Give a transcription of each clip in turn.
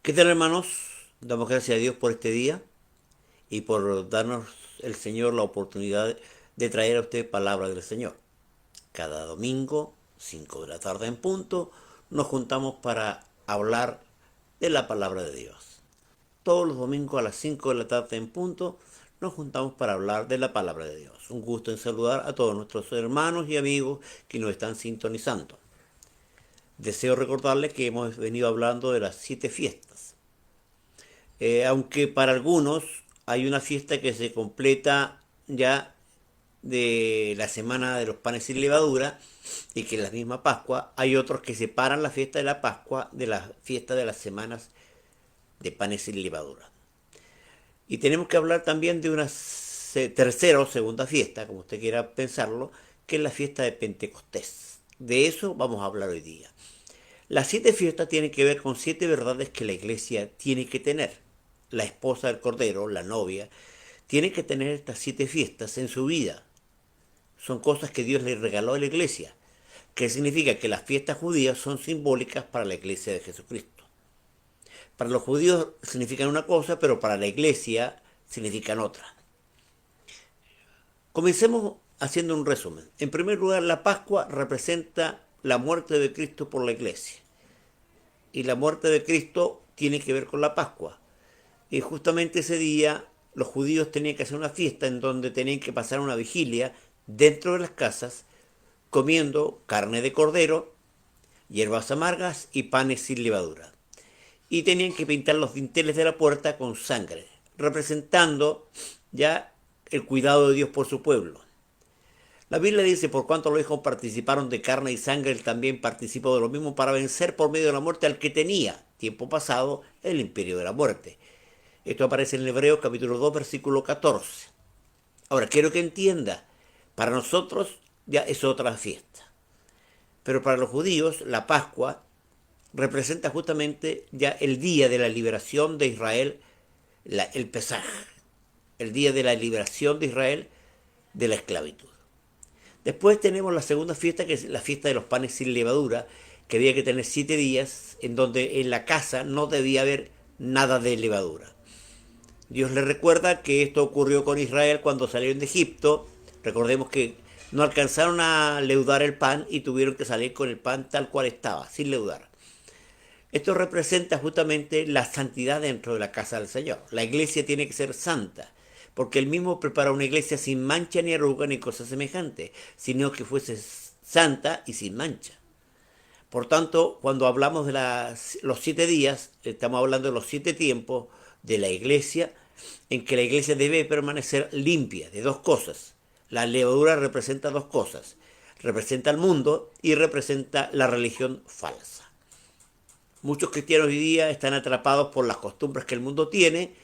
¿Qué tal, hermanos? Damos gracias a Dios por este día y por darnos el Señor la oportunidad de traer a usted palabra del Señor. Cada domingo, 5 de la tarde en punto, nos juntamos para hablar de la palabra de Dios. Todos los domingos a las 5 de la tarde en punto nos juntamos para hablar de la palabra de Dios. Un gusto en saludar a todos nuestros hermanos y amigos que nos están sintonizando. Deseo recordarles que hemos venido hablando de las 7 fiestas. Aunque para algunos hay una fiesta que se completa ya de la semana de los panes sin levadura y que es la misma Pascua, hay otros que separan la fiesta de la Pascua de la fiesta de las semanas de panes sin levadura. Y tenemos que hablar también de una tercera o segunda fiesta, como usted quiera pensarlo, que es la fiesta de Pentecostés. De eso vamos a hablar hoy día. Las 7 fiestas tienen que ver con 7 verdades que la iglesia tiene que tener. La esposa del Cordero, la novia, tiene que tener estas 7 fiestas en su vida. Son cosas que Dios le regaló a la iglesia. Que significa que las fiestas judías son simbólicas para la iglesia de Jesucristo. Para los judíos significan una cosa, pero para la iglesia significan otra. Comencemos haciendo un resumen. En primer lugar, la Pascua representa la muerte de Cristo por la iglesia. Y la muerte de Cristo tiene que ver con la Pascua. Y justamente ese día los judíos tenían que hacer una fiesta en donde tenían que pasar una vigilia dentro de las casas comiendo carne de cordero, hierbas amargas y panes sin levadura. Y tenían que pintar los dinteles de la puerta con sangre, representando ya el cuidado de Dios por su pueblo. La Biblia dice, por cuanto los hijos participaron de carne y sangre, él también participó de lo mismo para vencer por medio de la muerte al que tenía, tiempo pasado, el imperio de la muerte. Esto aparece en Hebreos capítulo 2, versículo 14. Ahora, quiero que entienda, para nosotros ya es otra fiesta. Pero para los judíos, la Pascua representa justamente ya el día de la liberación de Israel, el Pesaj, el día de la liberación de Israel de la esclavitud. Después tenemos la segunda fiesta, que es la fiesta de los panes sin levadura, que había que tener 7 días, en donde en la casa no debía haber nada de levadura. Dios le recuerda que esto ocurrió con Israel cuando salieron de Egipto. Recordemos que no alcanzaron a leudar el pan y tuvieron que salir con el pan tal cual estaba, sin leudar. Esto representa justamente la santidad dentro de la casa del Señor. La iglesia tiene que ser santa, porque Él mismo prepara una iglesia sin mancha ni arruga ni cosa semejante, sino que fuese santa y sin mancha. Por tanto, cuando hablamos de los 7 días, estamos hablando de los 7 tiempos de la iglesia, en que la iglesia debe permanecer limpia de 2 cosas. La levadura representa 2 cosas. Representa el mundo y representa la religión falsa. Muchos cristianos hoy día están atrapados por las costumbres que el mundo tiene,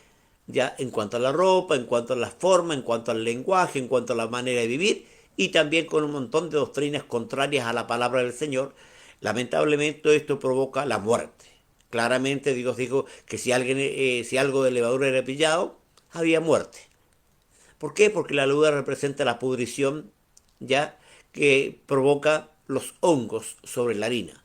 ya en cuanto a la ropa, en cuanto a la forma, en cuanto al lenguaje, en cuanto a la manera de vivir, y también con un montón de doctrinas contrarias a la palabra del Señor. Lamentablemente esto provoca la muerte. Claramente Dios dijo que si algo de levadura era pillado, había muerte. ¿Por qué? Porque la levadura representa la pudrición ya que provoca los hongos sobre la harina.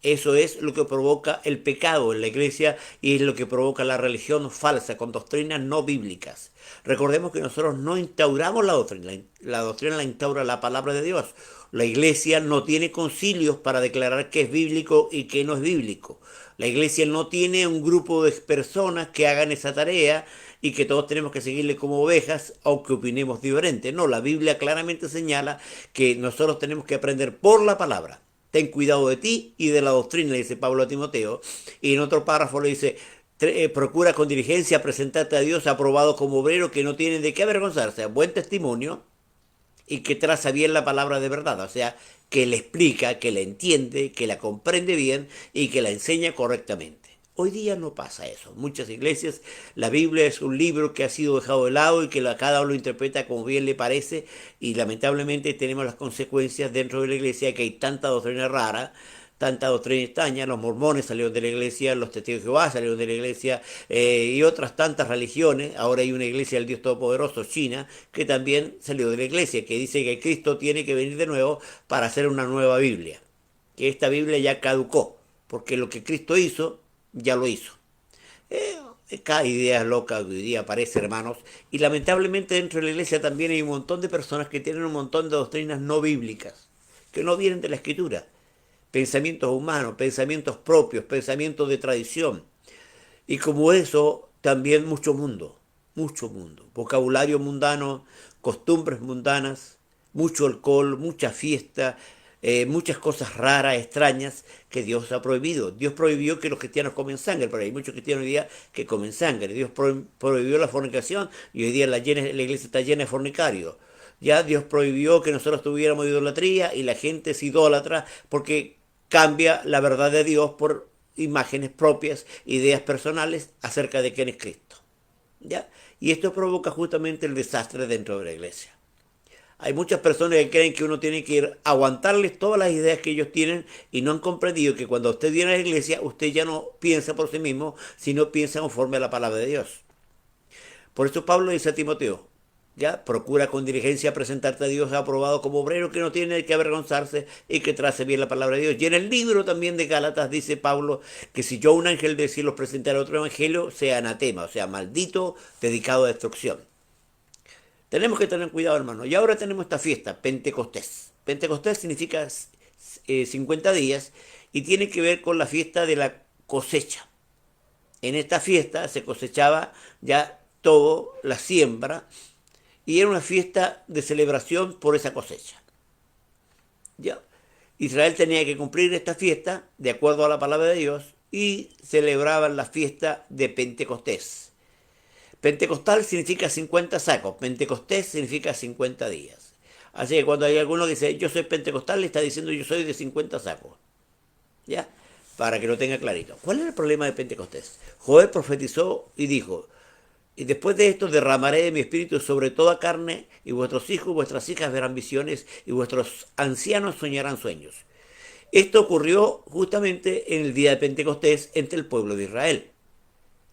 Eso es lo que provoca el pecado en la iglesia y es lo que provoca la religión falsa con doctrinas no bíblicas. Recordemos que nosotros no instauramos la doctrina la instaura la palabra de Dios. La iglesia no tiene concilios para declarar qué es bíblico y qué no es bíblico. La iglesia no tiene un grupo de personas que hagan esa tarea y que todos tenemos que seguirle como ovejas, aunque opinemos diferente. No, la Biblia claramente señala que nosotros tenemos que aprender por la palabra. Ten cuidado de ti y de la doctrina, le dice Pablo a Timoteo. Y en otro párrafo le dice, procura con diligencia presentarte a Dios aprobado como obrero que no tiene de qué avergonzarse, buen testimonio y que traza bien la palabra de verdad. O sea, que le explica, que la entiende, que la comprende bien y que la enseña correctamente. Hoy día no pasa eso. En muchas iglesias la Biblia es un libro que ha sido dejado de lado y que cada uno lo interpreta como bien le parece y lamentablemente tenemos las consecuencias dentro de la iglesia que hay tanta doctrina rara, tanta doctrina extraña. Los mormones salieron de la iglesia, los testigos de Jehová salieron de la iglesia y otras tantas religiones. Ahora hay una iglesia del Dios Todopoderoso, China, que también salió de la iglesia, que dice que Cristo tiene que venir de nuevo para hacer una nueva Biblia, que esta Biblia ya caducó, porque lo que Cristo hizo ya lo hizo. Cada idea loca que hoy día aparece, hermanos, y lamentablemente dentro de la iglesia también hay un montón de personas que tienen un montón de doctrinas no bíblicas, que no vienen de la escritura, pensamientos humanos, pensamientos propios, pensamientos de tradición, y como eso también mucho mundo, vocabulario mundano, costumbres mundanas, mucho alcohol, mucha fiesta, muchas cosas raras, extrañas que Dios ha prohibido. Dios prohibió que los cristianos comen sangre, pero hay muchos cristianos hoy día que comen sangre. Dios prohibió la fornicación y hoy día la iglesia está llena de fornicarios. Ya Dios prohibió que nosotros tuviéramos idolatría y la gente es idólatra porque cambia la verdad de Dios por imágenes propias, ideas personales acerca de quién es Cristo. ¿Ya? Y esto provoca justamente el desastre dentro de la iglesia. Hay muchas personas que creen que uno tiene que ir a aguantarles todas las ideas que ellos tienen y no han comprendido que cuando usted viene a la iglesia, usted ya no piensa por sí mismo, sino piensa conforme a la palabra de Dios. Por eso Pablo dice a Timoteo, ya, procura con diligencia presentarte a Dios aprobado como obrero que no tiene que avergonzarse y que trace bien la palabra de Dios. Y en el libro también de Gálatas dice Pablo que si yo un ángel del cielo presentara otro evangelio, sea anatema, o sea, maldito, dedicado a destrucción. Tenemos que tener cuidado, hermano. Y ahora tenemos esta fiesta, Pentecostés. Pentecostés significa 50 días y tiene que ver con la fiesta de la cosecha. En esta fiesta se cosechaba ya todo, la siembra, y era una fiesta de celebración por esa cosecha. ¿Ya? Israel tenía que cumplir esta fiesta de acuerdo a la palabra de Dios y celebraban la fiesta de Pentecostés. Pentecostal significa 50 sacos, Pentecostés significa 50 días. Así que cuando hay alguno que dice yo soy pentecostal, le está diciendo yo soy de 50 sacos. ¿Ya? Para que lo tenga clarito. ¿Cuál es el problema de Pentecostés? Joel profetizó y dijo, y después de esto derramaré de mi espíritu sobre toda carne, y vuestros hijos y vuestras hijas verán visiones, y vuestros ancianos soñarán sueños. Esto ocurrió justamente en el día de Pentecostés entre el pueblo de Israel.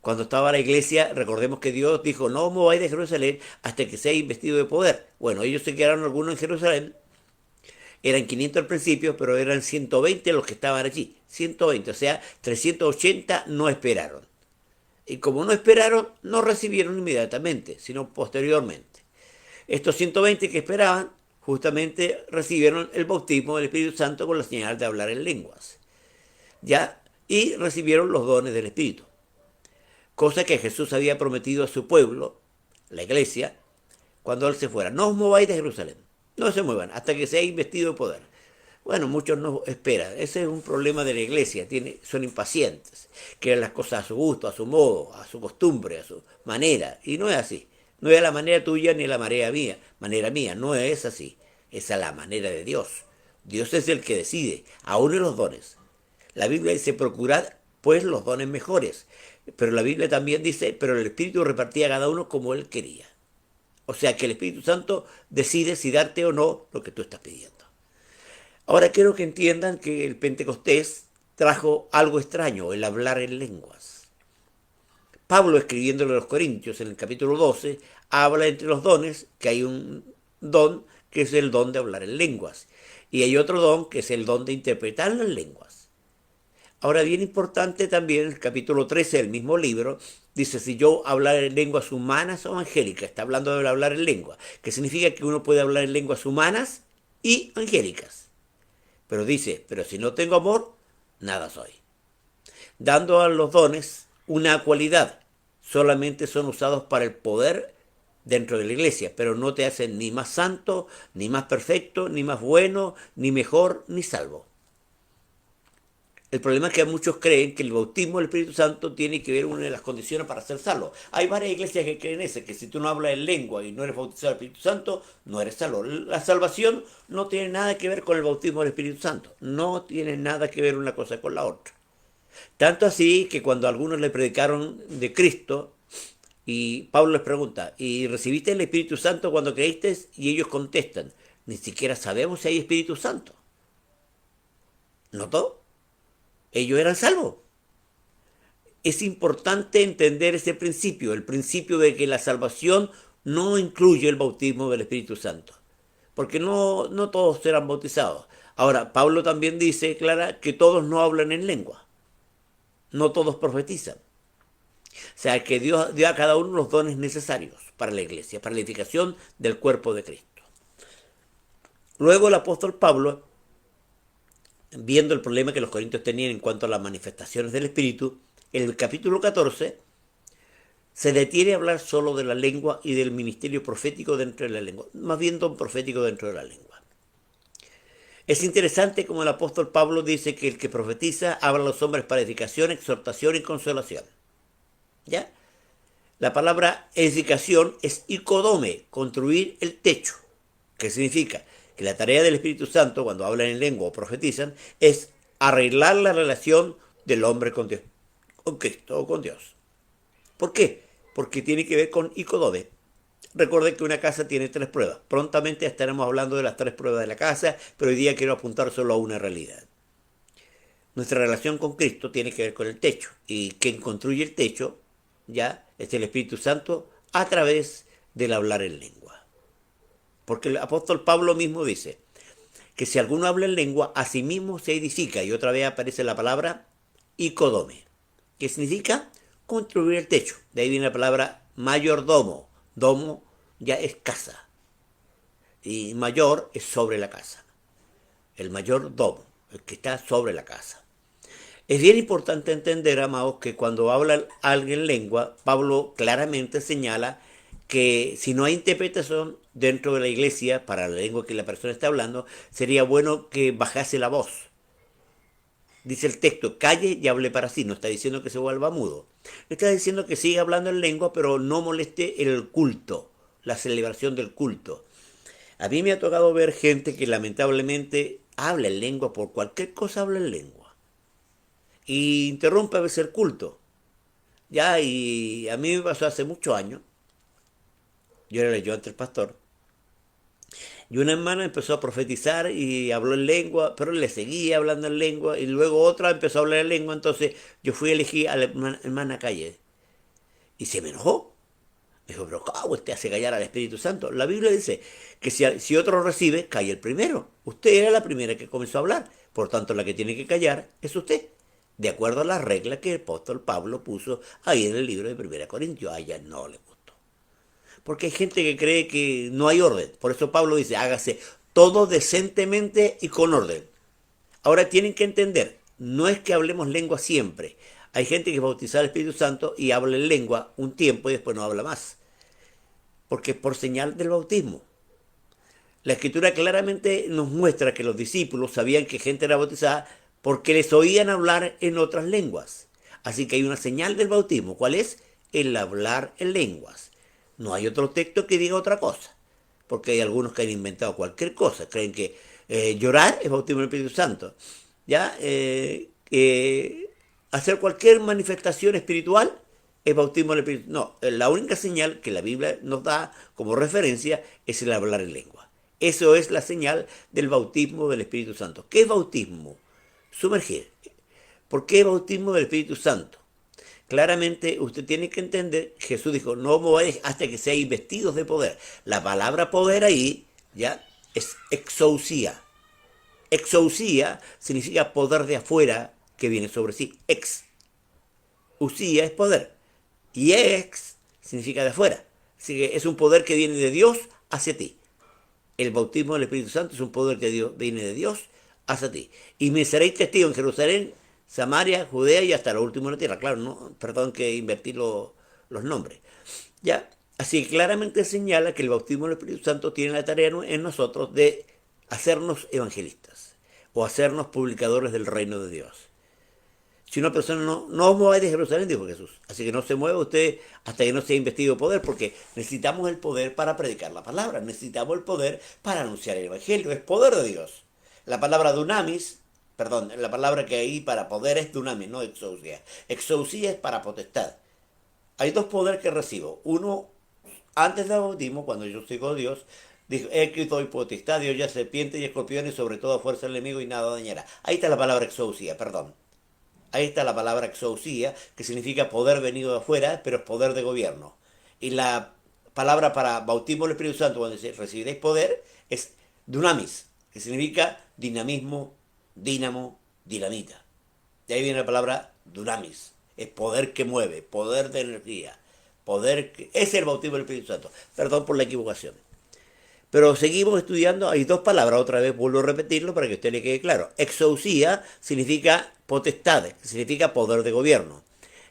Cuando estaba la iglesia, recordemos que Dios dijo, no os mováis de Jerusalén hasta que seáis investido de poder. Bueno, ellos se quedaron algunos en Jerusalén, eran 500 al principio, pero eran 120 los que estaban allí. 120, o sea, 380 no esperaron. Y como no esperaron, no recibieron inmediatamente, sino posteriormente. Estos 120 que esperaban, justamente recibieron el bautismo del Espíritu Santo con la señal de hablar en lenguas. ¿Ya? Y recibieron los dones del Espíritu. Cosa que Jesús había prometido a su pueblo, la iglesia, cuando Él se fuera. No os mováis de Jerusalén, no se muevan, hasta que seáis investido de poder. Bueno, muchos no esperan. Ese es un problema de la iglesia. Son impacientes. Quieren las cosas a su gusto, a su modo, a su costumbre, a su manera. Y no es así. No es a la manera tuya ni a la manera mía. No es así. Es a la manera de Dios. Dios es el que decide, aún en los dones. La Biblia dice, procurad pues los dones mejores. Pero la Biblia también dice, pero el Espíritu repartía a cada uno como Él quería. O sea que el Espíritu Santo decide si darte o no lo que tú estás pidiendo. Ahora quiero que entiendan que el Pentecostés trajo algo extraño, el hablar en lenguas. Pablo, escribiéndole a los Corintios en el capítulo 12, habla entre los dones que hay un don que es el don de hablar en lenguas. Y hay otro don que es el don de interpretar las lenguas. Ahora, bien importante también, el capítulo 13 del mismo libro, dice, si yo hablar en lenguas humanas o angélicas, está hablando de hablar en lengua, que significa que uno puede hablar en lenguas humanas y angélicas. Pero dice, pero si no tengo amor, nada soy. Dando a los dones una cualidad, solamente son usados para el poder dentro de la iglesia, pero no te hacen ni más santo, ni más perfecto, ni más bueno, ni mejor, ni salvo. El problema es que muchos creen que el bautismo del Espíritu Santo tiene que ver una de las condiciones para ser salvo. Hay varias iglesias que creen eso, que si tú no hablas en lengua y no eres bautizado del Espíritu Santo, no eres salvo. La salvación no tiene nada que ver con el bautismo del Espíritu Santo. No tiene nada que ver una cosa con la otra. Tanto así que cuando algunos le predicaron de Cristo, y Pablo les pregunta, ¿y recibiste el Espíritu Santo cuando creíste? Y ellos contestan, ni siquiera sabemos si hay Espíritu Santo. ¿Notó? Ellos eran salvos. Es importante entender ese principio, el principio de que la salvación no incluye el bautismo del Espíritu Santo, porque no todos serán bautizados. Ahora, Pablo también dice, Clara, que todos no hablan en lengua, no todos profetizan. O sea, que Dios dio a cada uno los dones necesarios para la iglesia, para la edificación del cuerpo de Cristo. Luego el apóstol Pablo, viendo el problema que los corintios tenían en cuanto a las manifestaciones del Espíritu, en el capítulo 14 se detiene a hablar solo de la lengua y del ministerio profético dentro de la lengua, más bien don profético dentro de la lengua. Es interesante como el apóstol Pablo dice que el que profetiza habla a los hombres para edificación, exhortación y consolación. ¿Ya? La palabra edificación es ikodome, construir el techo. ¿Qué significa? Que la tarea del Espíritu Santo, cuando hablan en lengua o profetizan, es arreglar la relación del hombre con Dios, con Cristo o con Dios. ¿Por qué? Porque tiene que ver con ikodome. Recuerden que una casa tiene 3 pruebas. Prontamente estaremos hablando de las 3 pruebas de la casa, pero hoy día quiero apuntar solo a una realidad. Nuestra relación con Cristo tiene que ver con el techo. Y quien construye el techo, ya, es el Espíritu Santo a través del hablar en lengua. Porque el apóstol Pablo mismo dice que si alguno habla en lengua, a sí mismo se edifica. Y otra vez aparece la palabra ikodome, que significa construir el techo. De ahí viene la palabra mayordomo. Domo ya es casa. Y mayor es sobre la casa. El mayordomo, el que está sobre la casa. Es bien importante entender, amados, que cuando habla alguien lengua, Pablo claramente señala que si no hay interpretación dentro de la iglesia para la lengua que la persona está hablando, sería bueno que bajase la voz. Dice el texto, calle y hable para sí. No está diciendo que se vuelva mudo. Está diciendo que siga hablando en lengua, pero no moleste el culto, la celebración del culto. A mí me ha tocado ver gente que lamentablemente habla en lengua, por cualquier cosa habla en lengua. Y interrumpe a veces el culto. Ya, y a mí me pasó hace muchos años. Yo era el ayudante del pastor. Y una hermana empezó a profetizar y habló en lengua, pero le seguía hablando en lengua. Y luego otra empezó a hablar en lengua. Entonces yo fui a elegir a la hermana Calle. Y se me enojó. Me dijo, pero ¿cómo usted hace callar al Espíritu Santo? La Biblia dice que si otro recibe, calle el primero. Usted era la primera que comenzó a hablar. Por tanto, la que tiene que callar es usted. De acuerdo a las reglas que el apóstol Pablo puso ahí en el libro de 1 Corintios. A ella no le gustó. Porque hay gente que cree que no hay orden. Por eso Pablo dice, hágase todo decentemente y con orden. Ahora tienen que entender, no es que hablemos lengua siempre. Hay gente que es bautizada al Espíritu Santo y habla en lengua un tiempo y después no habla más. Porque es por señal del bautismo. La Escritura claramente nos muestra que los discípulos sabían que gente era bautizada porque les oían hablar en otras lenguas. Así que hay una señal del bautismo. ¿Cuál es? El hablar en lenguas. No hay otro texto que diga otra cosa. Porque hay algunos que han inventado cualquier cosa. Creen que llorar es bautismo del Espíritu Santo. ¿Ya? Hacer cualquier manifestación espiritual es bautismo del Espíritu. No, la única señal que la Biblia nos da como referencia es el hablar en lengua. Eso es la señal del bautismo del Espíritu Santo. ¿Qué es bautismo? Sumergir. ¿Por qué bautismo del Espíritu Santo? Claramente usted tiene que entender, Jesús dijo, no moráis hasta que seáis vestidos de poder. La palabra poder ahí, ya, es exousia. Exousia significa poder de afuera que viene sobre sí. Usía es poder. Y ex significa de afuera. Así que es un poder que viene de Dios hacia ti. El bautismo del Espíritu Santo es un poder que viene de Dios hacia ti. Y me seréis testigo en Jerusalén, Samaria, Judea y hasta lo último de la tierra. Claro, no, perdón que invertí los nombres. ¿Ya? Así que claramente señala que el bautismo del Espíritu Santo tiene la tarea en nosotros de hacernos evangelistas o hacernos publicadores del reino de Dios. Si una persona no os mováis de Jerusalén, dijo Jesús. Así que no se mueva usted hasta que no sea investido poder, porque necesitamos el poder para predicar la palabra, necesitamos el poder para anunciar el evangelio, es poder de Dios. La palabra dunamis, perdón, la palabra que hay para poder es dunamis, no exousia. Exousia es para potestad. Hay 2 poderes que recibo. Uno, antes del bautismo, cuando yo sigo a Dios, dijo, he que doy potestad, Dios ya serpientes y escorpiones, sobre todo fuerza del enemigo y nada dañará. Ahí está la palabra exousia, perdón. Ahí está la palabra exousia, que significa poder venido de afuera, pero es poder de gobierno. Y la palabra para bautismo del Espíritu Santo, cuando recibiréis poder, es dunamis, que significa dinamismo, dínamo, dinamita. De ahí viene la palabra dunamis. Es poder que mueve, poder de energía, poder que... Ese es el bautismo del Espíritu Santo. Perdón por la equivocación. Pero seguimos estudiando, hay dos palabras, otra vez vuelvo a repetirlo para que a usted le quede claro. Exousia significa potestad, significa poder de gobierno.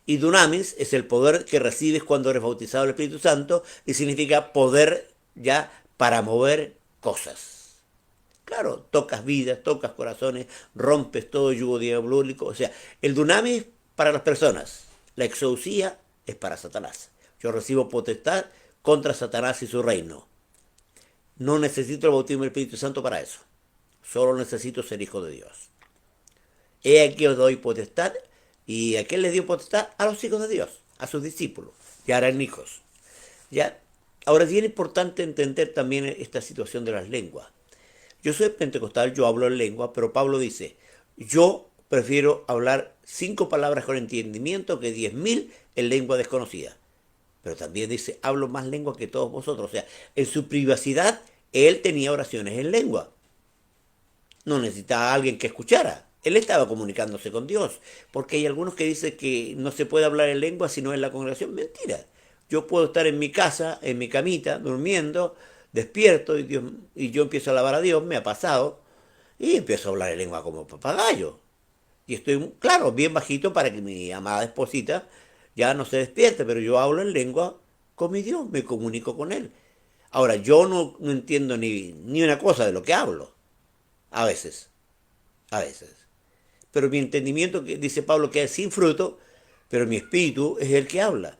Y dunamis es el poder que recibes cuando eres bautizado del Espíritu Santo y significa poder ya para mover cosas. Claro, tocas vidas, tocas corazones, rompes todo yugo diabólico. O sea, el dunamis para las personas, la exousia es para Satanás. Yo recibo potestad contra Satanás y su reino. No necesito el bautismo del Espíritu Santo para eso. Solo necesito ser hijo de Dios. He aquí os doy potestad. ¿Y a quién les dio potestad? A los hijos de Dios, a sus discípulos. Ya eran hijos. ¿Ya? Ahora es bien importante entender también esta situación de las lenguas. Yo soy pentecostal, yo hablo en lengua, pero Pablo dice, yo prefiero hablar 5 palabras con entendimiento que 10.000 en lengua desconocida. Pero también dice, hablo más lengua que todos vosotros. O sea, en su privacidad, él tenía oraciones en lengua. No necesitaba a alguien que escuchara. Él estaba comunicándose con Dios. Porque hay algunos que dicen que no se puede hablar en lengua si no en la congregación. Mentira. Yo puedo estar en mi casa, en mi camita, durmiendo, despierto, y yo empiezo a alabar a Dios, me ha pasado, y empiezo a hablar en lengua como papagayo. Y estoy, claro, bien bajito para que mi amada esposita ya no se despierte, pero yo hablo en lengua con mi Dios, me comunico con Él. Ahora, yo no entiendo ni una cosa de lo que hablo, a veces, a veces. Pero mi entendimiento, que dice Pablo, que es sin fruto, pero mi espíritu es el que habla.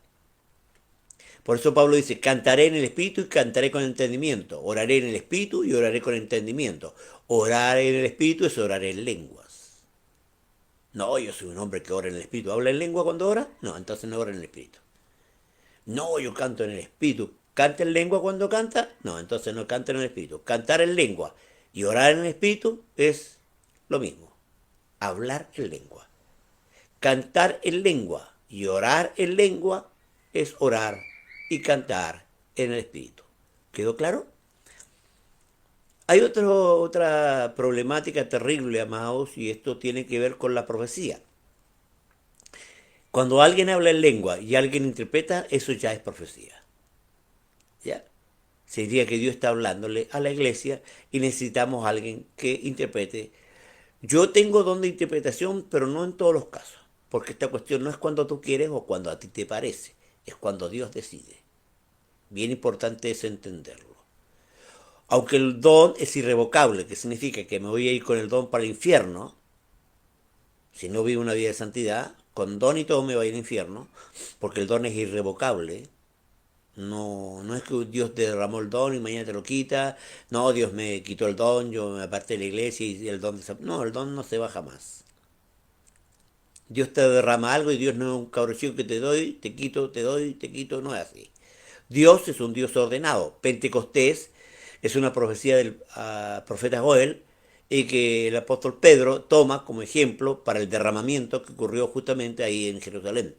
Por eso Pablo dice, cantaré en el espíritu y cantaré con entendimiento. Oraré en el espíritu y oraré con entendimiento. Orar en el espíritu es orar en lenguas. No, yo soy un hombre que ora en el espíritu. ¿Habla en lengua cuando ora? No, entonces no ora en el espíritu. No, yo canto en el espíritu. ¿Canta en lengua cuando canta? No, entonces no canta en el espíritu. Cantar en lengua y orar en el espíritu es lo mismo. Hablar en lengua. Cantar en lengua y orar en lengua es orar y cantar en el espíritu. ¿Quedó claro? Hay otra problemática terrible, amados, y esto tiene que ver con la profecía. Cuando alguien habla en lengua y alguien interpreta, eso ya es profecía. ¿Ya? Sería que Dios está hablándole a la iglesia y necesitamos a alguien que interprete. Yo tengo don de interpretación, pero no en todos los casos. Porque esta cuestión no es cuando tú quieres o cuando a ti te parece. Es cuando Dios decide. Bien importante es entenderlo. Aunque el don es irrevocable, que significa que me voy a ir con el don para el infierno, si no vivo una vida de santidad, con don y todo me voy a ir al infierno, porque el don es irrevocable. No, no es que Dios te derramó el don y mañana te lo quita. No, Dios me quitó el don, yo me aparté de la iglesia y el don... No, el don no se va jamás. Dios te derrama algo y Dios no es un cabro chico que te doy, te quito, te doy, te quito. No es así. Dios es un Dios ordenado. Pentecostés es una profecía del profeta Joel y que el apóstol Pedro toma como ejemplo para el derramamiento que ocurrió justamente ahí en Jerusalén,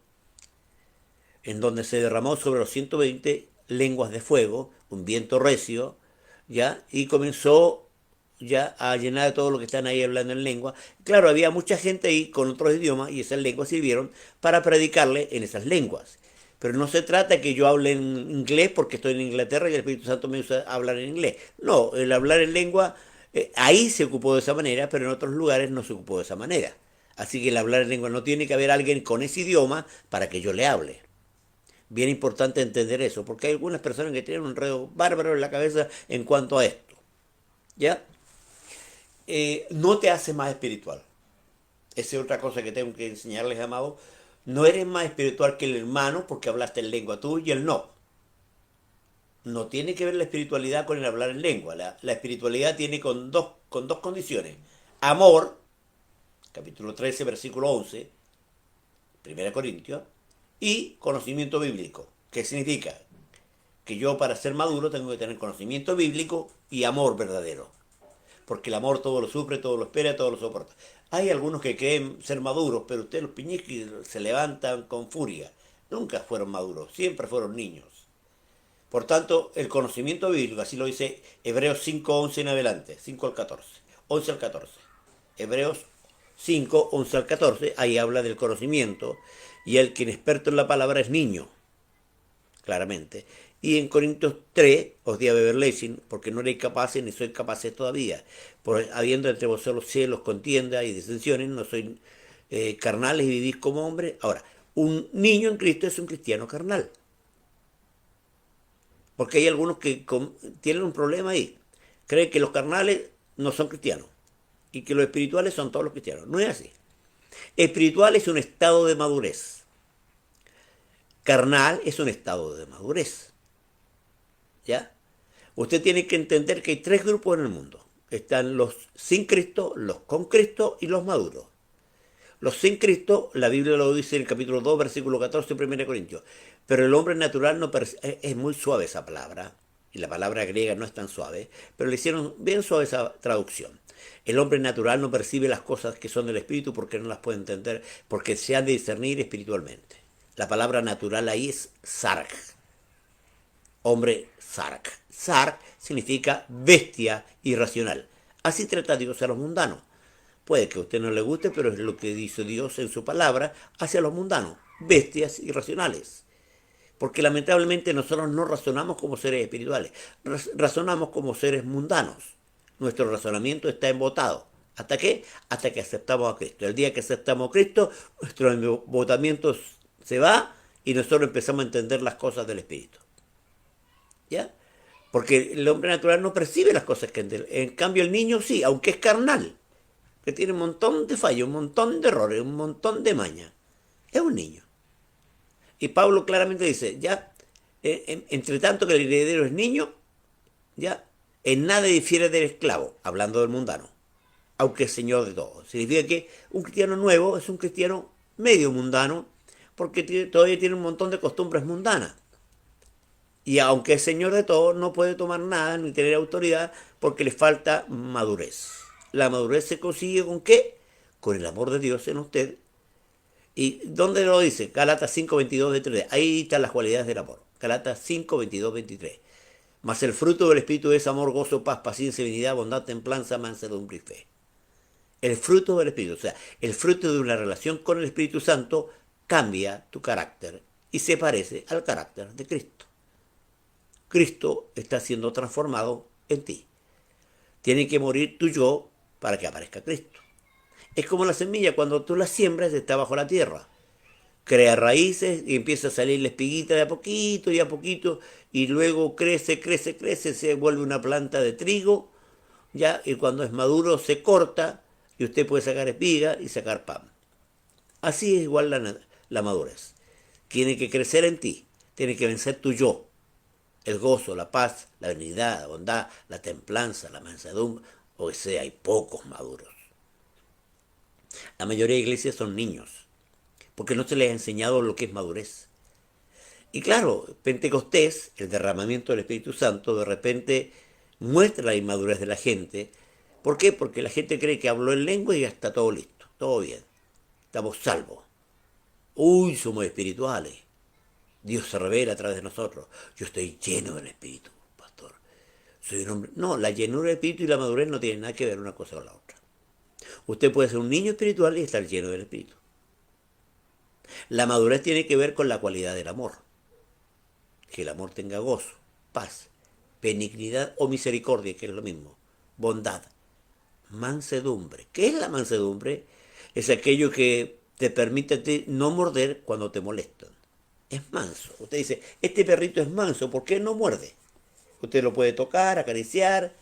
en donde se derramó sobre los 120 lenguas de fuego, un viento recio, ¿ya? Y comenzó ya a llenar de todo lo que están ahí hablando en lengua. Claro, había mucha gente ahí con otros idiomas y esas lenguas sirvieron para predicarle en esas lenguas. Pero no se trata que yo hable en inglés porque estoy en Inglaterra y el Espíritu Santo me usa a hablar en inglés. No, el hablar en lengua, ahí se ocupó de esa manera, pero en otros lugares no se ocupó de esa manera. Así que el hablar en lengua no tiene que haber alguien con ese idioma para que yo le hable. Bien importante entender eso, porque hay algunas personas que tienen un enredo bárbaro en la cabeza en cuanto a esto. ¿Ya? No te hace más espiritual. Esa es otra cosa que tengo que enseñarles, amados. No eres más espiritual que el hermano porque hablaste en lengua tú y él no. No tiene que ver la espiritualidad con el hablar en lengua. La espiritualidad tiene con dos condiciones. Amor, capítulo 13, versículo 11, 1 Corintios, y conocimiento bíblico. ¿Qué significa? Que yo para ser maduro tengo que tener conocimiento bíblico y amor verdadero. Porque el amor todo lo sufre, todo lo espera, todo lo soporta. Hay algunos que creen ser maduros, pero ustedes los piñiquis se levantan con furia. Nunca fueron maduros, siempre fueron niños. Por tanto, el conocimiento bíblico, así lo dice Hebreos 5:11 en adelante, 5 al 14, 11 al 14. Hebreos 5:11 al 14, ahí habla del conocimiento Y el que experto en la palabra es niño, claramente. Y en Corintios 3 os di a beber leche, porque no erais capaces ni sois capaces todavía. Por habiendo entre vosotros cielos, contienda y disensiones, no sois carnales y vivís como hombres. Ahora, un niño en Cristo es un cristiano carnal. Porque hay algunos que tienen un problema ahí. Creen que los carnales no son cristianos y que los espirituales son todos los cristianos. No es así. Espiritual es un estado de madurez. Carnal es un estado de madurez. ¿Ya? Usted tiene que entender que hay tres grupos en el mundo. Están los sin Cristo, los con Cristo y los maduros. Los sin Cristo, la Biblia lo dice en el capítulo 2, versículo 14, 1 Corintios. Pero el hombre natural no es muy suave esa palabra, y la palabra griega no es tan suave, pero le hicieron bien suave esa traducción. El hombre natural no percibe las cosas que son del espíritu porque no las puede entender, porque se han de discernir espiritualmente. La palabra natural ahí es sarg, hombre sarg. Sarg significa bestia irracional. Así trata Dios a los mundanos. Puede que a usted no le guste, pero es lo que dice Dios en su palabra hacia los mundanos, bestias irracionales. Porque lamentablemente nosotros no razonamos como seres espirituales, razonamos como seres mundanos. Nuestro razonamiento está embotado. ¿Hasta qué? Hasta que aceptamos a Cristo. El día que aceptamos a Cristo, nuestro embotamiento se va y nosotros empezamos a entender las cosas del Espíritu. ¿Ya? Porque el hombre natural no percibe las cosas que entiende. En cambio el niño sí, aunque es carnal, que tiene un montón de fallos, un montón de errores, un montón de mañas. Es un niño. Y Pablo claramente dice, ya, entre tanto que el heredero es niño, ya, en nada difiere del esclavo, hablando del mundano, aunque es señor de todo. Significa que un cristiano nuevo es un cristiano medio mundano, porque todavía tiene un montón de costumbres mundanas. Y aunque es señor de todo, no puede tomar nada ni tener autoridad porque le falta madurez. La madurez se consigue ¿con qué? Con el amor de Dios en usted. ¿Y dónde lo dice? Galatas 5, 22, 23. Ahí están las cualidades del amor. Galatas 5, 22, 23. Mas el fruto del Espíritu es amor, gozo, paz, paciencia, benignidad, bondad, templanza, mansedumbre y fe. El fruto del Espíritu, o sea, el fruto de una relación con el Espíritu Santo cambia tu carácter y se parece al carácter de Cristo. Cristo está siendo transformado en ti. Tiene que morir tu yo para que aparezca Cristo. Es como la semilla, cuando tú la siembras está bajo la tierra. Crea raíces y empieza a salir la espiguita de a poquito, y luego crece, crece, crece, se vuelve una planta de trigo, ya, y cuando es maduro se corta y usted puede sacar espiga y sacar pan. Así es igual la madurez. Tiene que crecer en ti, tiene que vencer tu yo. El gozo, la paz, la benignidad, la bondad, la templanza, la mansedumbre, o sea, hay pocos maduros. La mayoría de iglesias son niños, porque no se les ha enseñado lo que es madurez. Y claro, Pentecostés, el derramamiento del Espíritu Santo, de repente muestra la inmadurez de la gente. ¿Por qué? Porque la gente cree que habló en lengua y ya está todo listo, todo bien. Estamos salvos. Uy, somos espirituales. Dios se revela a través de nosotros. Yo estoy lleno del Espíritu, pastor. Soy un hombre. No, la llenura del Espíritu y la madurez no tienen nada que ver una cosa con la otra. Usted puede ser un niño espiritual y estar lleno del Espíritu. La madurez tiene que ver con la cualidad del amor. Que el amor tenga gozo, paz, benignidad o misericordia, que es lo mismo. Bondad, mansedumbre. ¿Qué es la mansedumbre? Es aquello que te permite a ti no morder cuando te molestan. Es manso. Usted dice, este perrito es manso, ¿por qué no muerde? Usted lo puede tocar, acariciar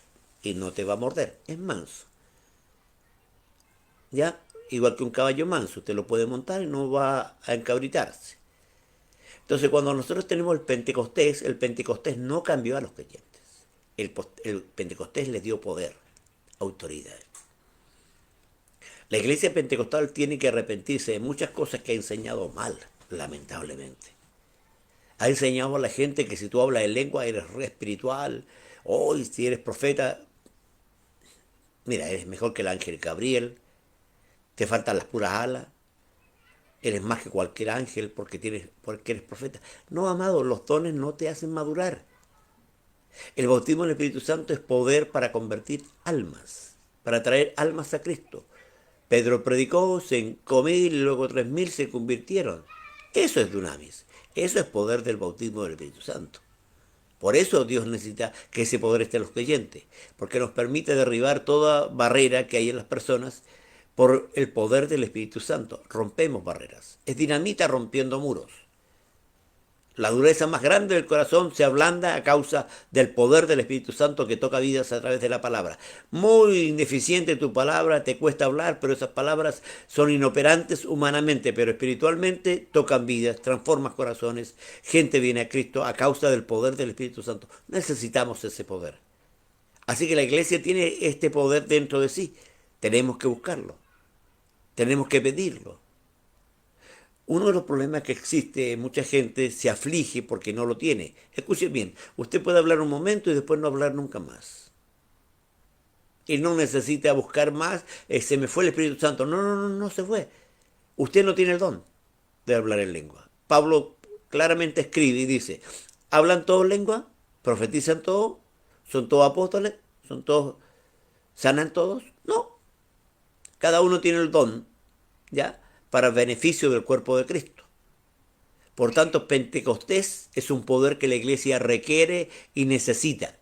y no te va a morder. Es manso. ¿Ya? Igual que un caballo manso, usted lo puede montar y no va a encabritarse. Entonces, cuando nosotros tenemos el Pentecostés no cambió a los creyentes. El Pentecostés les dio poder, autoridad. La iglesia pentecostal tiene que arrepentirse de muchas cosas que ha enseñado mal, lamentablemente. Ha enseñado a la gente que si tú hablas en lengua eres re espiritual. Hoy, si eres profeta, mira, eres mejor que el ángel Gabriel. Te faltan las puras alas. Eres más que cualquier ángel porque eres profeta. No, amado, los dones no te hacen madurar. El bautismo del Espíritu Santo es poder para convertir almas, para traer almas a Cristo. Pedro predicó, 5.000 y luego 3.000 se convirtieron. Eso es dunamis. Eso es poder del bautismo del Espíritu Santo. Por eso Dios necesita que ese poder esté en los creyentes, porque nos permite derribar toda barrera que hay en las personas por el poder del Espíritu Santo. Rompemos barreras. Es dinamita rompiendo muros. La dureza más grande del corazón se ablanda a causa del poder del Espíritu Santo que toca vidas a través de la palabra. Muy ineficiente tu palabra, te cuesta hablar, pero esas palabras son inoperantes humanamente, pero espiritualmente tocan vidas, transforman corazones, gente viene a Cristo a causa del poder del Espíritu Santo. Necesitamos ese poder. Así que la iglesia tiene este poder dentro de sí. Tenemos que buscarlo, tenemos que pedirlo. Uno de los problemas que existe, mucha gente se aflige porque no lo tiene. Escuche bien, usted puede hablar un momento y después no hablar nunca más. Y no necesita buscar más, se me fue el Espíritu Santo. No, no, no, no se fue. Usted no tiene el don de hablar en lengua. Pablo claramente escribe y dice, ¿hablan todos lengua? ¿Profetizan todos? ¿Son todos apóstoles? ¿Son todos? ¿Sanan todos? No. Cada uno tiene el don, ¿ya? Para beneficio del cuerpo de Cristo. Por tanto, Pentecostés es un poder que la iglesia requiere y necesita.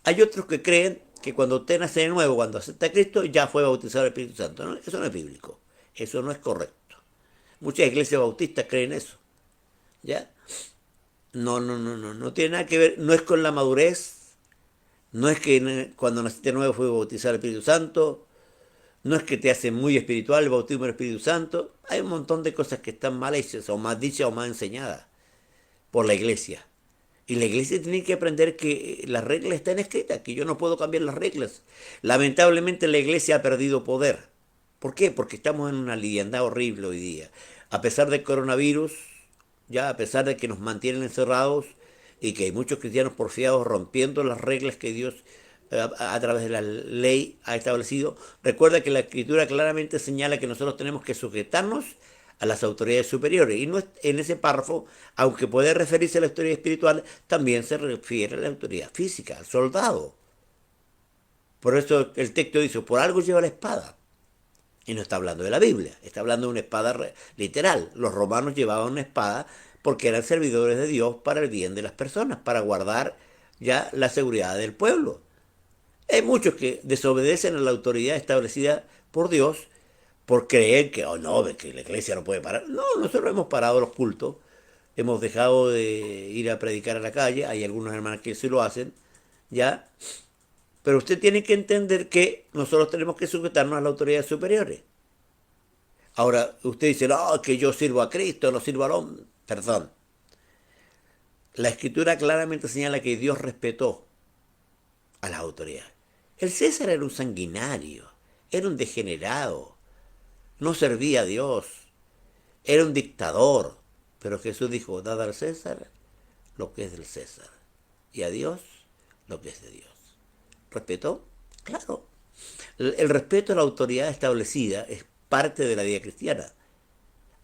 Hay otros que creen que cuando usted nace de nuevo, cuando acepta a Cristo, ya fue bautizado el Espíritu Santo. ¿No? Eso no es bíblico. Eso no es correcto. Muchas iglesias bautistas creen eso. ¿Ya? No, no, no, no. No tiene nada que ver. No es con la madurez. No es que cuando naciste de nuevo fue bautizado el Espíritu Santo. No es que te hace muy espiritual el bautismo del Espíritu Santo. Hay un montón de cosas que están mal hechas, o más dichas, o más enseñadas por la iglesia. Y la iglesia tiene que aprender que las reglas están escritas, que yo no puedo cambiar las reglas. Lamentablemente la iglesia ha perdido poder. ¿Por qué? Porque estamos en una liviandad horrible hoy día. A pesar del coronavirus, ya a pesar de que nos mantienen encerrados y que hay muchos cristianos porfiados rompiendo las reglas que Dios a través de la ley ha establecido. Recuerda que la Escritura claramente señala que nosotros tenemos que sujetarnos a las autoridades superiores. Y no es, en ese párrafo, aunque puede referirse a la autoridad espiritual, también se refiere a la autoridad física, al soldado. Por eso el texto dice, por algo lleva la espada. Y no está hablando de la Biblia, está hablando de una espada literal. Los romanos llevaban una espada porque eran servidores de Dios para el bien de las personas, para guardar ya la seguridad del pueblo. Hay muchos que desobedecen a la autoridad establecida por Dios por creer que, oh no, que la iglesia no puede parar. No, nosotros hemos parado los cultos, hemos dejado de ir a predicar a la calle, hay algunos hermanos que sí lo hacen, ¿ya? Pero usted tiene que entender que nosotros tenemos que sujetarnos a las autoridades superiores. Ahora, usted dice, no, que yo sirvo a Cristo, no sirvo al hombre. Perdón. La Escritura claramente señala que Dios respetó a las autoridades. El César era un sanguinario, era un degenerado, no servía a Dios, era un dictador. Pero Jesús dijo, dad al César lo que es del César y a Dios lo que es de Dios. ¿Respetó? Claro. El respeto a la autoridad establecida es parte de la vida cristiana.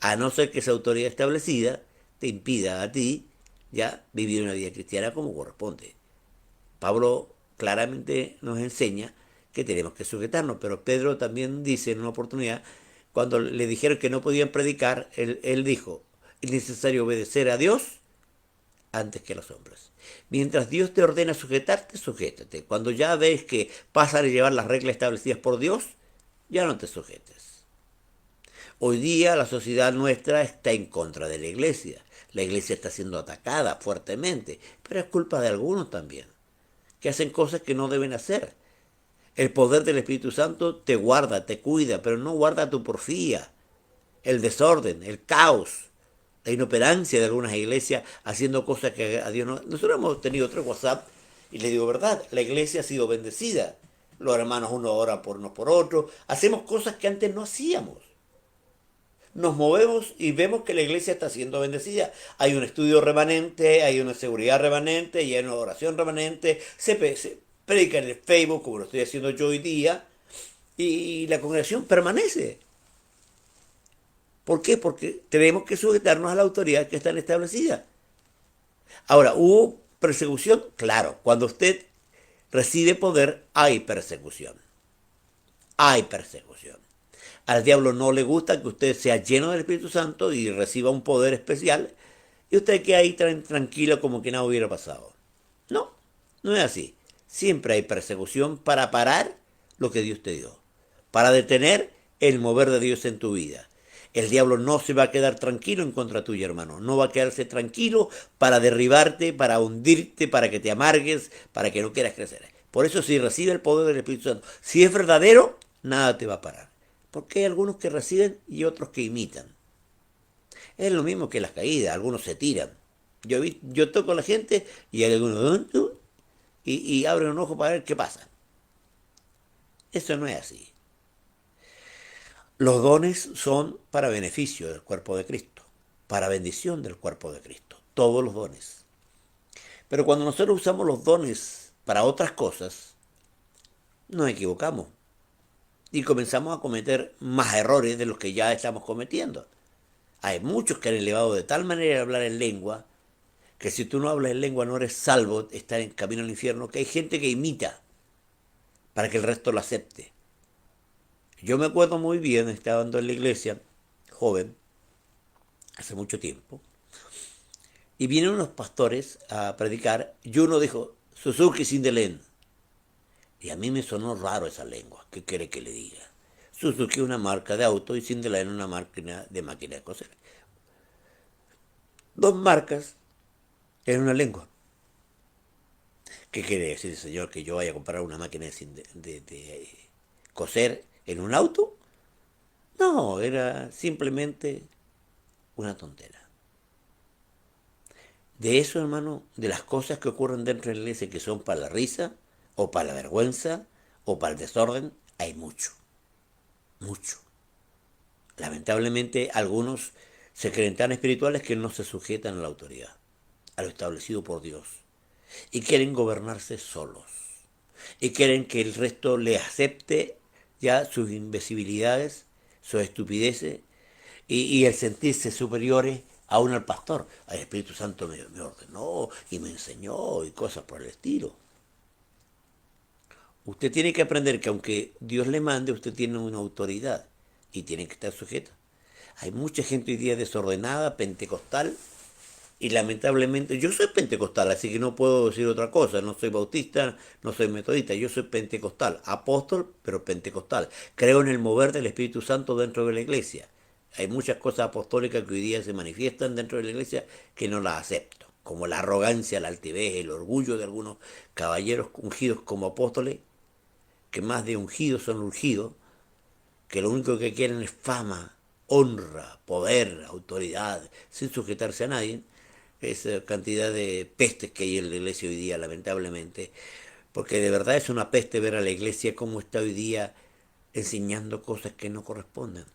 A no ser que esa autoridad establecida te impida a ti ya vivir una vida cristiana como corresponde. Pablo claramente nos enseña que tenemos que sujetarnos, pero Pedro también dice en una oportunidad, cuando le dijeron que no podían predicar, él dijo, es necesario obedecer a Dios antes que a los hombres. Mientras Dios te ordena sujetarte, sujétate. Cuando ya ves que pasan a llevar las reglas establecidas por Dios, ya no te sujetes. Hoy día la sociedad nuestra está en contra de la iglesia. La iglesia está siendo atacada fuertemente, pero es culpa de algunos también, que hacen cosas que no deben hacer. El poder del Espíritu Santo te guarda, te cuida, pero no guarda tu porfía, el desorden, el caos, la inoperancia de algunas iglesias haciendo cosas que a Dios no... Nosotros hemos tenido 3 WhatsApp y le digo verdad, la iglesia ha sido bendecida. Los hermanos uno oran por unos por otros, hacemos cosas que antes no hacíamos. Nos movemos y vemos que la iglesia está siendo bendecida. Hay un estudio remanente, hay una seguridad remanente, y hay una oración remanente, se predica en el Facebook, como lo estoy haciendo yo hoy día, y la congregación permanece. ¿Por qué? Porque tenemos que sujetarnos a la autoridad que están establecidas. Ahora, ¿hubo persecución? Claro, cuando usted recibe poder hay persecución. Hay persecución. Al diablo no le gusta que usted sea lleno del Espíritu Santo y reciba un poder especial y usted queda ahí tranquilo como que nada hubiera pasado. No, no es así. Siempre hay persecución para parar lo que Dios te dio, para detener el mover de Dios en tu vida. El diablo no se va a quedar tranquilo en contra tuyo, hermano. No va a quedarse tranquilo para derribarte, para hundirte, para que te amargues, para que no quieras crecer. Por eso si recibe el poder del Espíritu Santo, si es verdadero, nada te va a parar. Porque hay algunos que reciben y otros que imitan. Es lo mismo que las caídas, algunos se tiran. Yo toco a la gente y hay algunos y abren un ojo para ver qué pasa. Eso no es así. Los dones son para beneficio del cuerpo de Cristo, para bendición del cuerpo de Cristo, todos los dones. Pero cuando nosotros usamos los dones para otras cosas, nos equivocamos y comenzamos a cometer más errores de los que ya estamos cometiendo. Hay muchos que han elevado de tal manera a hablar en lengua que si tú no hablas en lengua no eres salvo, estás en camino al infierno, que hay gente que imita para que el resto lo acepte. Yo me acuerdo muy bien, estaba en la iglesia, joven, hace mucho tiempo, y vienen unos pastores a predicar, y uno dijo, Suzuki Sindelen. Y a mí me sonó raro esa lengua, ¿qué quiere que le diga? Suzuki es una marca de auto y Sindelen una máquina de coser. Dos marcas en una lengua. ¿Qué quiere decir, señor, que yo vaya a comprar una máquina de coser en un auto? No, era simplemente una tontera. De eso, hermano, de las cosas que ocurren dentro de la iglesia que son para la risa, o para la vergüenza, o para el desorden, hay mucho, mucho. Lamentablemente, algunos se creen tan espirituales que no se sujetan a la autoridad, a lo establecido por Dios, y quieren gobernarse solos, y quieren que el resto le acepte ya sus imbecilidades, sus estupideces, y el sentirse superiores aún al pastor. El Espíritu Santo me ordenó y me enseñó y cosas por el estilo. Usted tiene que aprender que aunque Dios le mande, usted tiene una autoridad y tiene que estar sujeta. Hay mucha gente hoy día desordenada, pentecostal, y lamentablemente yo soy pentecostal, así que no puedo decir otra cosa. No soy bautista, no soy metodista, yo soy pentecostal, apóstol, pero pentecostal. Creo en el mover del Espíritu Santo dentro de la iglesia. Hay muchas cosas apostólicas que hoy día se manifiestan dentro de la iglesia que no las acepto, como la arrogancia, la altivez, el orgullo de algunos caballeros ungidos como apóstoles, que más de ungidos son ungidos, que lo único que quieren es fama, honra, poder, autoridad, sin sujetarse a nadie. Esa cantidad de pestes que hay en la iglesia hoy día, lamentablemente, porque de verdad es una peste ver a la iglesia como está hoy día enseñando cosas que no corresponden.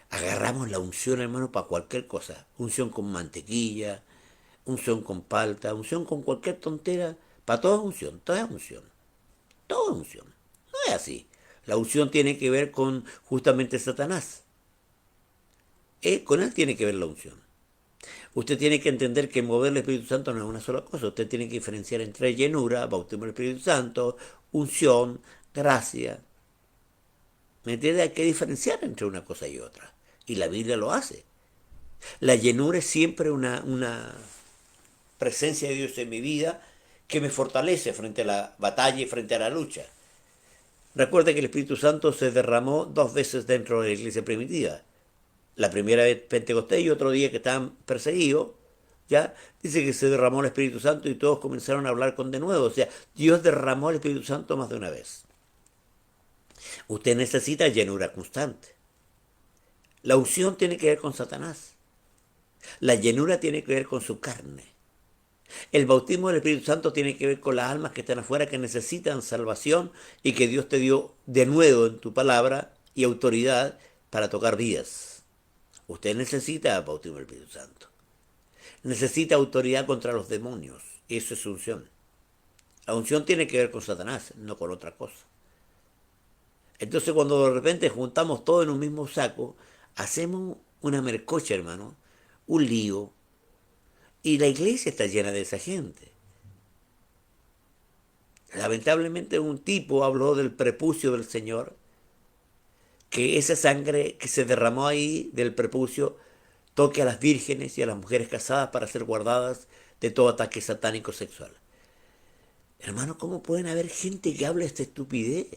Agarramos la unción, hermano, para cualquier cosa. Unción con mantequilla, unción con palta, unción con cualquier tontera. Para toda unción, toda unción. Toda unción. No es así. La unción tiene que ver con justamente Satanás. Con él tiene que ver la unción. Usted tiene que entender que mover el Espíritu Santo no es una sola cosa. Usted tiene que diferenciar entre llenura, bautismo del Espíritu Santo, unción, gracia. ¿Me entiende? Hay que diferenciar entre una cosa y otra. Y la Biblia lo hace. La llenura es siempre una presencia de Dios en mi vida que me fortalece frente a la batalla y frente a la lucha. Recuerde que el Espíritu Santo se derramó dos veces dentro de la iglesia primitiva. La primera vez Pentecostés y otro día que estaban perseguidos, ¿ya? Dice que se derramó el Espíritu Santo y todos comenzaron a hablar con denuedo. O sea, Dios derramó el Espíritu Santo más de una vez. Usted necesita llenura constante. La unción tiene que ver con Satanás. La llenura tiene que ver con su carne. El bautismo del Espíritu Santo tiene que ver con las almas que están afuera, que necesitan salvación y que Dios te dio de nuevo en tu palabra y autoridad para tocar vidas. Usted necesita bautismo del Espíritu Santo. Necesita autoridad contra los demonios. Eso es unción. La unción tiene que ver con Satanás, no con otra cosa. Entonces cuando de repente juntamos todo en un mismo saco, hacemos una mercocha, hermano, un lío. Y la iglesia está llena de esa gente. Lamentablemente un tipo habló del prepucio del Señor, que esa sangre que se derramó ahí del prepucio toque a las vírgenes y a las mujeres casadas para ser guardadas de todo ataque satánico sexual. Hermano, ¿cómo pueden haber gente que hable esta estupidez?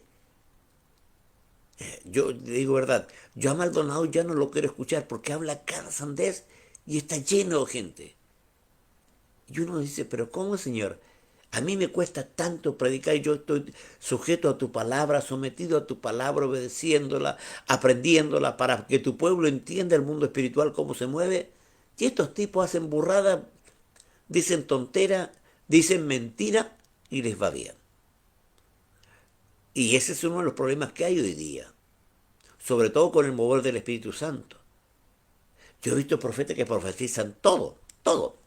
Yo digo verdad, yo a Maldonado ya no lo quiero escuchar porque habla cada sandez y está lleno de gente. Y uno dice, pero ¿cómo, Señor? A mí me cuesta tanto predicar y yo estoy sujeto a tu palabra, sometido a tu palabra, obedeciéndola, aprendiéndola para que tu pueblo entienda el mundo espiritual, cómo se mueve. Y estos tipos hacen burrada, dicen tontera, dicen mentira y les va bien. Y ese es uno de los problemas que hay hoy día, sobre todo con el mover del Espíritu Santo. Yo he visto profetas que profetizan todo, todo.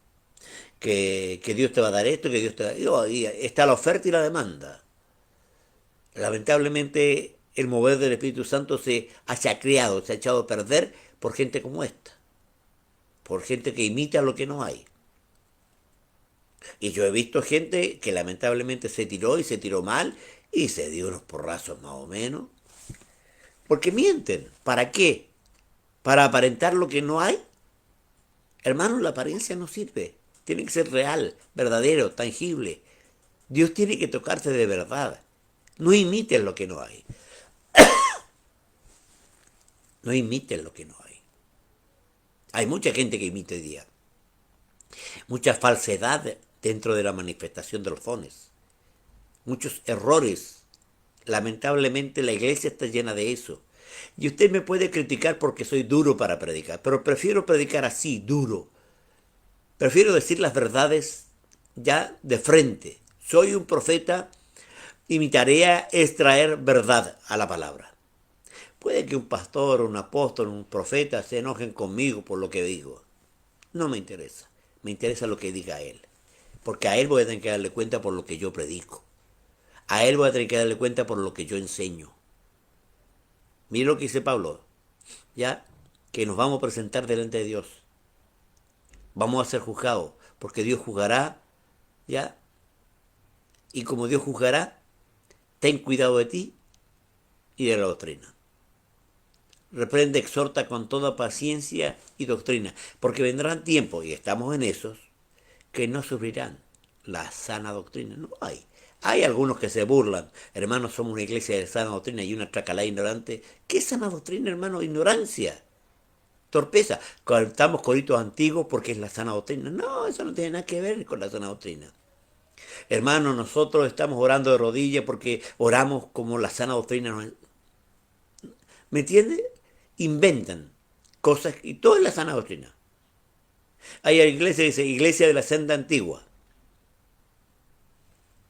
Que Dios te va a dar esto, que Dios te va a dar... Y está la oferta y la demanda. Lamentablemente el mover del Espíritu Santo se ha creado, se ha echado a perder por gente como esta. Por gente que imita lo que no hay. Y yo he visto gente que lamentablemente se tiró y se tiró mal y se dio unos porrazos más o menos. Porque mienten. ¿Para qué? ¿Para aparentar lo que no hay? Hermanos, la apariencia no sirve. Tiene que ser real, verdadero, tangible. Dios tiene que tocarse de verdad. No imiten lo que no hay. No imiten lo que no hay. Hay mucha gente que imita hoy día. Mucha falsedad dentro de la manifestación de los dones. Muchos errores. Lamentablemente la iglesia está llena de eso. Y usted me puede criticar porque soy duro para predicar, pero prefiero predicar así, duro. Prefiero decir las verdades ya de frente. Soy un profeta y mi tarea es traer verdad a la palabra. Puede que un pastor, un apóstol, un profeta se enojen conmigo por lo que digo. No me interesa. Me interesa lo que diga él. Porque a él voy a tener que darle cuenta por lo que yo predico. A él voy a tener que darle cuenta por lo que yo enseño. Mire lo que dice Pablo. Ya que nos vamos a presentar delante de Dios. Vamos a ser juzgados. Porque Dios juzgará. Ya. Y como Dios juzgará, ten cuidado de ti y de la doctrina. Reprende, exhorta con toda paciencia y doctrina, porque vendrán tiempos, y estamos en esos, que no sufrirán la sana doctrina. No hay. Hay algunos que se burlan. Hermanos, somos una iglesia de sana doctrina y una tracalá ignorante. ¿Qué sana doctrina, hermano? Ignorancia. Torpeza. Cantamos coritos antiguos porque es la sana doctrina. No, eso no tiene nada que ver con la sana doctrina. Hermano, nosotros estamos orando de rodillas porque oramos como la sana doctrina. ¿Me entiende? Inventan cosas y todo es la sana doctrina. Hay iglesia que dice iglesia de la senda antigua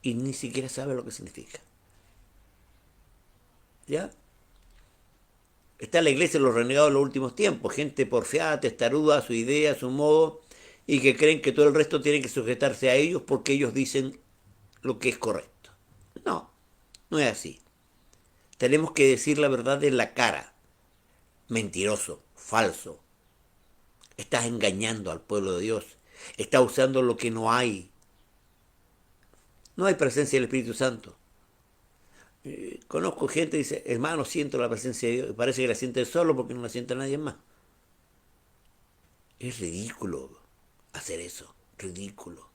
y ni siquiera sabe lo que significa. ¿Ya? Está la iglesia de los renegados de los últimos tiempos, gente porfiada, testaruda, a su idea, a su modo, y que creen que todo el resto tiene que sujetarse a ellos porque ellos dicen lo que es correcto. No, no es así. Tenemos que decir la verdad en la cara. Mentiroso, falso. Estás engañando al pueblo de Dios. Estás usando lo que no hay. No hay presencia del Espíritu Santo. Conozco gente que dice, hermano, siento la presencia de Dios. Y parece que la siente solo porque no la siente nadie más. Es ridículo hacer eso. Ridículo.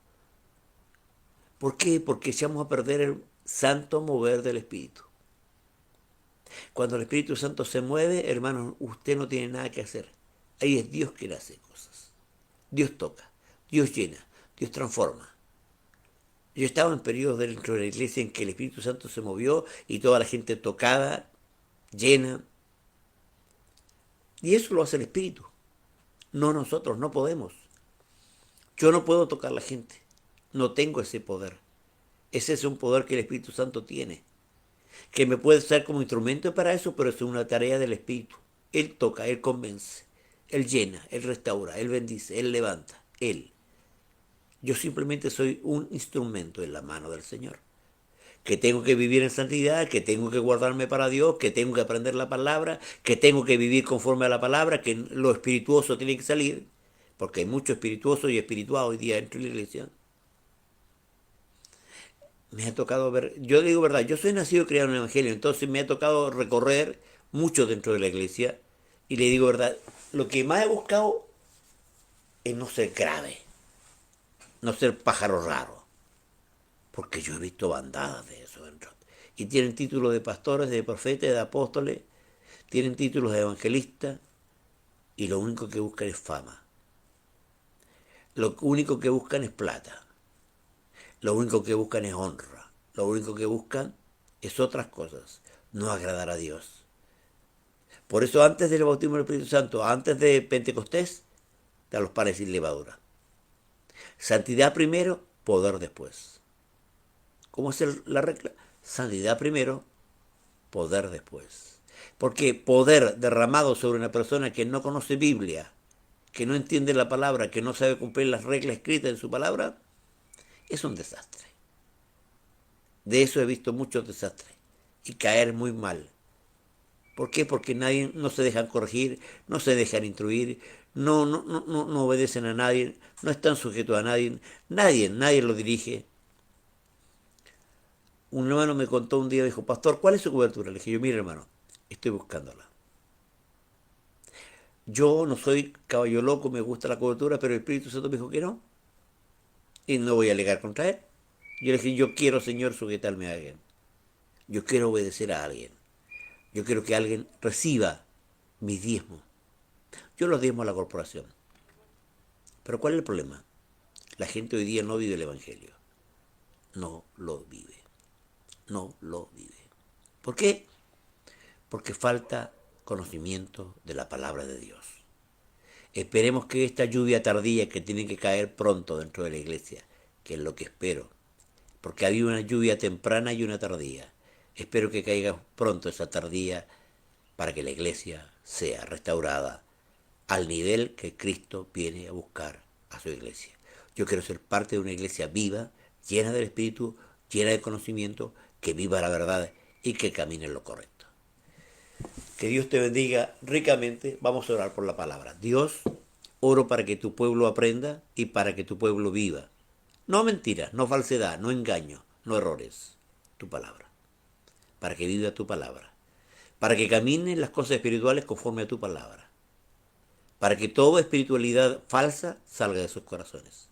¿Por qué? Porque echamos a perder el santo mover del Espíritu. Cuando el Espíritu Santo se mueve, hermano, usted no tiene nada que hacer. Ahí es Dios quien hace cosas. Dios toca, Dios llena, Dios transforma. Yo estaba en periodos dentro de la iglesia en que el Espíritu Santo se movió y toda la gente tocada, llena. Y eso lo hace el Espíritu. No nosotros, no podemos. Yo no puedo tocar a la gente. No tengo ese poder. Ese es un poder que el Espíritu Santo tiene. Que me puede usar como instrumento para eso, pero es una tarea del Espíritu. Él toca, Él convence, Él llena, Él restaura, Él bendice, Él levanta, Él. Yo simplemente soy un instrumento en la mano del Señor. Que tengo que vivir en santidad, que tengo que guardarme para Dios, que tengo que aprender la palabra, que tengo que vivir conforme a la palabra, que lo espirituoso tiene que salir, porque hay mucho espirituoso y espiritual hoy día dentro de la iglesia. Me ha tocado ver, yo digo verdad, yo soy nacido y criado en el Evangelio, entonces me ha tocado recorrer mucho dentro de la iglesia, y le digo verdad, lo que más he buscado es no ser grave, no ser pájaro raro, porque yo he visto bandadas de eso dentro. Y tienen títulos de pastores, de profetas, de apóstoles, tienen títulos de evangelistas, y lo único que buscan es fama. Lo único que buscan es plata. Lo único que buscan es honra. Lo único que buscan es otras cosas, no agradar a Dios. Por eso antes del bautismo del Espíritu Santo, antes de Pentecostés, da los panes sin levadura. Santidad primero, poder después. ¿Cómo es la regla? Santidad primero, poder después. Porque poder derramado sobre una persona que no conoce Biblia, que no entiende la palabra, que no sabe cumplir las reglas escritas en su palabra, es un desastre. De eso he visto muchos desastres y caer muy mal. ¿Por qué? Porque nadie, no se dejan corregir, no se dejan instruir, no obedecen a nadie, no están sujetos a nadie, nadie lo dirige. Un hermano me contó un día, dijo, pastor, ¿cuál es su cobertura? Le dije yo, mire hermano, estoy buscándola. Yo no soy caballo loco, me gusta la cobertura, pero el Espíritu Santo me dijo que no. Y no voy a alegar contra él. Yo le dije, yo quiero, Señor, sujetarme a alguien. Yo quiero obedecer a alguien. Yo quiero que alguien reciba mis diezmos. Yo los diezmo a la corporación. Pero ¿cuál es el problema? La gente hoy día no vive el Evangelio. No lo vive. No lo vive. ¿Por qué? Porque falta conocimiento de la palabra de Dios. Esperemos que esta lluvia tardía que tiene que caer pronto dentro de la iglesia, que es lo que espero, porque había una lluvia temprana y una tardía. Espero que caiga pronto esa tardía para que la iglesia sea restaurada al nivel que Cristo viene a buscar a su iglesia. Yo quiero ser parte de una iglesia viva, llena del Espíritu, llena de conocimiento, que viva la verdad y que camine en lo correcto. Que Dios te bendiga ricamente. Vamos a orar por la palabra. Dios, oro para que tu pueblo aprenda y para que tu pueblo viva. No mentiras, no falsedad, no engaño, no errores. Tu palabra. Para que viva tu palabra. Para que caminen las cosas espirituales conforme a tu palabra. Para que toda espiritualidad falsa salga de sus corazones.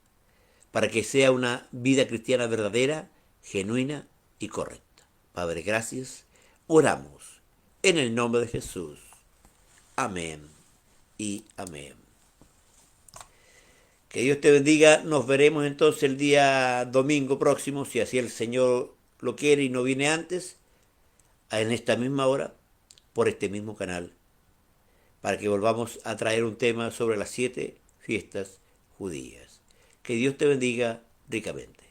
Para que sea una vida cristiana verdadera, genuina y correcta. Padre, gracias. Oramos en el nombre de Jesús. Amén y amén. Que Dios te bendiga. Nos veremos entonces el día domingo próximo, si así el Señor lo quiere y no viene antes, en esta misma hora, por este mismo canal, para que volvamos a traer un tema sobre las 7 fiestas judías. Que Dios te bendiga ricamente.